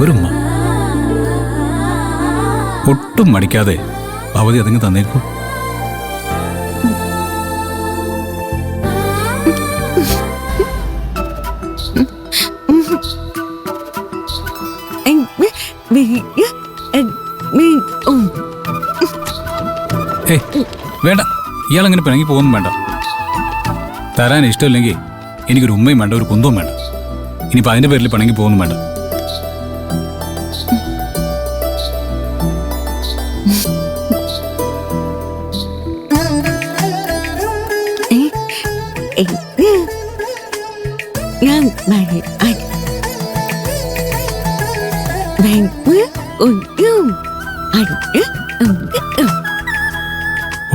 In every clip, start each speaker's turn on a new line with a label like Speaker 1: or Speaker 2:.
Speaker 1: ഒരു ഉമ്മ ഒട്ടും മടിക്കാതെ ഭവതി അതങ്ങ് തന്നേക്കൂ. വേണ്ട, ഇയാളങ്ങനെ പിണങ്ങി പോകുന്നു വേണ്ട. തരാൻ ഇഷ്ടമില്ലെങ്കിൽ എനിക്കൊരു ഉമ്മയും വേണ്ട, ഒരു കുന്തവും വേണ്ട. ഇനിയിപ്പോൾ അതിൻ്റെ പേരിൽ പിണങ്ങി പോകുന്നു വേണ്ട.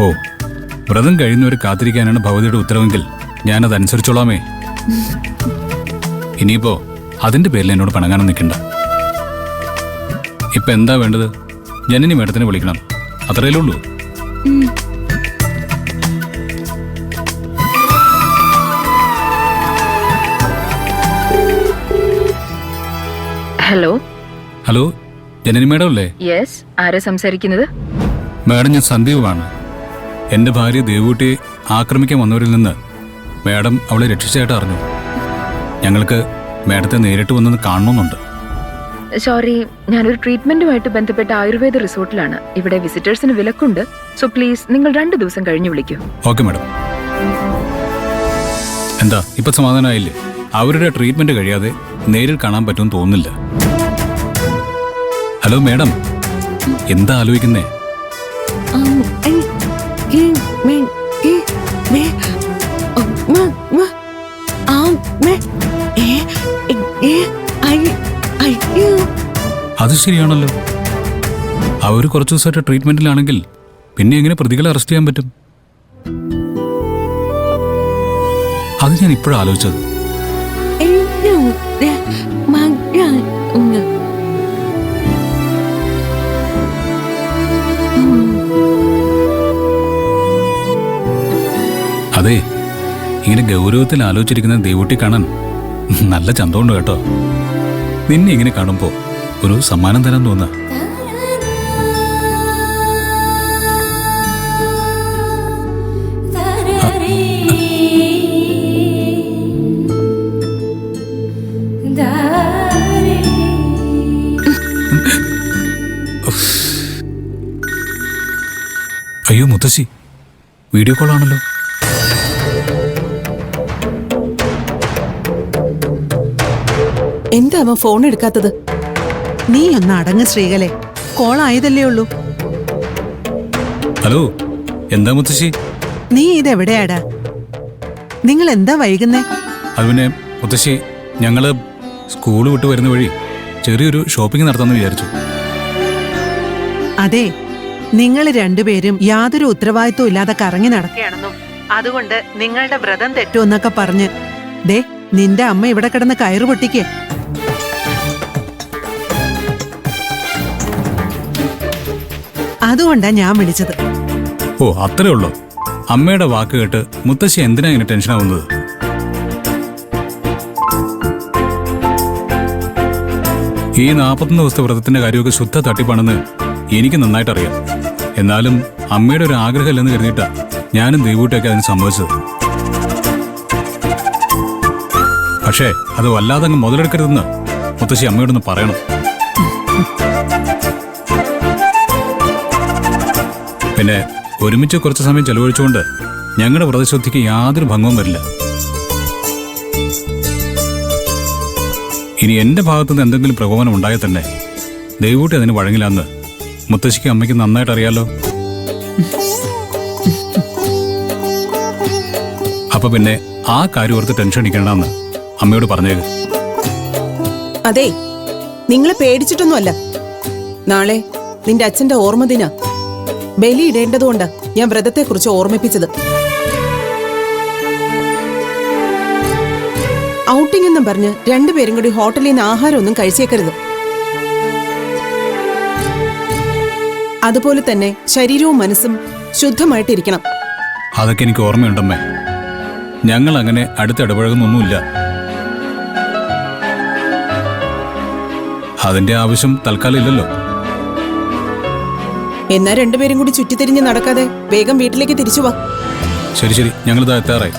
Speaker 1: ഓ, വ്രതം കഴിയുന്നവരെ കാത്തിരിക്കാനാണ് ഭഗവതിയുടെ ഉത്തരവെങ്കിൽ ഞാനതനുസരിച്ചോളാമേ. ഇനിയിപ്പോ അതിന്റെ പേരിൽ എന്നോട് പണങ്ങാനും നിൽക്കണ്ട. ഇപ്പൊ എന്താ വേണ്ടത്? ജനനി മേഡത്തിനെ വിളിക്കണം, അത്രയല്ലേ ഉള്ളൂ.
Speaker 2: ഹലോ
Speaker 1: ഹലോ, ജനനി മേഡം അല്ലേ?
Speaker 2: യെസ്, ആരാ സംസാരിക്കുന്നത്?
Speaker 1: മേഡം, ഞാൻ സന്ദീപാണ്. എൻ്റെ ഭാര്യ ദേവൂട്ടിയെ ആക്രമിക്കാൻ വന്നവരിൽ നിന്ന് മേഡം അവളെ രക്ഷിച്ചതായിട്ട് അറിഞ്ഞു. ഞങ്ങൾക്ക് മേഡത്തെ നേരിട്ട് വന്നൊന്ന് കാണണമെന്നുണ്ട്.
Speaker 2: സോറി, ഞാനൊരു ട്രീറ്റ്മെന്റുമായിട്ട് ബന്ധപ്പെട്ട ആയുർവേദ റിസോർട്ടിലാണ്. ഇവിടെ വിസിറ്റേഴ്സിന് വിലക്കുണ്ട്. സോ പ്ലീസ്, നിങ്ങൾ 2 ദിവസം കഴിഞ്ഞ് വിളിക്കൂ.
Speaker 1: Okay madam. എന്താ ഇപ്പൊ സമാധാനമായില്ലേ? അവരുടെ ട്രീറ്റ്മെന്റ് കഴിയാതെ നേരിൽ കാണാൻ പറ്റുമെന്ന് തോന്നുന്നില്ല. ഹലോ മേഡം, എന്താ ആലോചിക്കുന്നേ? അത് ശരിയാണല്ലോ. അവര് കുറച്ചു ദിവസമായിട്ട് ട്രീറ്റ്മെന്റിലാണെങ്കിൽ പിന്നെ എങ്ങനെ പ്രതികളെ അറസ്റ്റ് ചെയ്യാൻ പറ്റും? അത് ഞാൻ ഇപ്പോഴാണ് ആലോചിച്ചത്. അതെ, ഇങ്ങനെ ഗൗരവത്തിൽ ആലോചിച്ചിരിക്കുന്ന ദേവൂട്ടി കാണാൻ നല്ല ചന്തമുണ്ട് കേട്ടോ. നിന്നെ ഇങ്ങനെ കാണുമ്പോ ഒരു സമ്മാനം തരാൻ തോന്നാ. അയ്യോ മുത്തശ്ശി, വീഡിയോ കോൾ ആണല്ലോ.
Speaker 3: എന്താ അവൻ ഫോൺ എടുക്കാത്തത്?
Speaker 4: നീ ഒന്ന് അടങ്ങ് ശ്രീകലെ, കോൾ ആയതല്ലേ ഉള്ളൂ.
Speaker 1: ഹലോ, എന്താ മുത്തശ്ശി?
Speaker 4: നീ ഇതെവിടെയാടാ? നിങ്ങൾ എന്താ വൈകുന്നേ?
Speaker 1: അത് പിന്നെ മുത്തശ്ശി, ഞങ്ങള് സ്കൂൾ വിട്ട് വരുന്ന വഴി ചെറിയൊരു ഷോപ്പിംഗ് നടത്താമെന്ന് വിചാരിച്ചു.
Speaker 4: അതെ, നിങ്ങൾ രണ്ടുപേരും യാതൊരു ഉത്തരവാദിത്വം ഇല്ലാതെ കറങ്ങി നടക്കുകയാണെന്നും അതുകൊണ്ട് നിങ്ങളുടെ വ്രതം തെറ്റുമെന്നൊക്കെ പറഞ്ഞ് ദേ നിന്റെ അമ്മ ഇവിടെ കിടന്ന് കയറ് പൊട്ടിക്ക്. അതുകൊണ്ടാ ഞാൻ വിളിച്ചത്.
Speaker 1: ഓ, അത്രേ ഉള്ളൂ. അമ്മയുടെ വാക്ക് കേട്ട് മുത്തശ്ശി എന്തിനാ ഇങ്ങനെ ടെൻഷനാവുന്നത്? ഈ 41 ദിവസത്തെ വ്രതത്തിന്റെ കാര്യമൊക്കെ ശുദ്ധ തട്ടിപ്പാണെന്ന് എനിക്ക് നന്നായിട്ട് അറിയാം. എന്നാലും അമ്മയുടെ ഒരു ആഗ്രഹമില്ലെന്ന് കരുതിയിട്ടാ ഞാനും ദേവൂട്ടിയൊക്കെ അതിന് സമ്മതിച്ചത്. പക്ഷേ അത് വല്ലാതെ അങ്ങ് മുതലെടുക്കരുതെന്ന് മുത്തശ്ശി അമ്മയോടൊന്ന് പറയണം. പിന്നെ ഒരുമിച്ച് കുറച്ച് സമയം ചെലവഴിച്ചുകൊണ്ട് ഞങ്ങളുടെ വ്രതശുദ്ധിക്ക് യാതൊരു ഭംഗവും വരില്ല. ഇനി എന്റെ ഭാഗത്തുനിന്ന് എന്തെങ്കിലും പ്രകോപനം ഉണ്ടായാൽ തന്നെ ദേവൂട്ടി അതിന് വഴങ്ങില്ലാന്ന് മുത്തശ്ശിക്ക് അമ്മയ്ക്ക് നന്നായിട്ട് അറിയാലോ. അപ്പൊ പിന്നെ ആ കാര്യം ഓർത്ത് ടെൻഷൻ അടിക്കണ്ടെന്ന് അമ്മയോട് പറഞ്ഞേക്ക്.
Speaker 3: അതെ, നിങ്ങളെ പേടിച്ചിട്ടൊന്നുമല്ല. നാളെ നിന്റെ അച്ഛന്റെ ഓർമ്മദിന, ബലി ഇടേണ്ടതുകൊണ്ട് ഞാൻ വ്രതത്തെക്കുറിച്ച് ഓർമ്മിപ്പിച്ചത്. ഔട്ടിംഗ് എന്നും പറഞ്ഞ് 2 പേരും കൂടി ഹോട്ടലിൽ നിന്ന് ആഹാരമൊന്നും കഴിച്ചേക്കരുത്. അതുപോലെ തന്നെ ശരീരവും മനസ്സും ശുദ്ധമായിട്ടിരിക്കണം.
Speaker 1: അതൊക്കെ എനിക്ക് ഓർമ്മയുണ്ടമ്മേ. ഞങ്ങൾ അങ്ങനെ അടുത്തിടപഴകുന്നൊന്നുമില്ല. അതിന്റെ ആവശ്യം തൽക്കാലം ഇല്ലല്ലോ.
Speaker 3: എന്നാ രണ്ടുപേരും കൂടി ചുറ്റിത്തിരിഞ്ഞ് നടക്കാതെ വേഗം വീട്ടിലേക്ക് തിരിച്ചു വാ.
Speaker 1: ശരി ശരി, ഞങ്ങളിതാ എത്താറായി.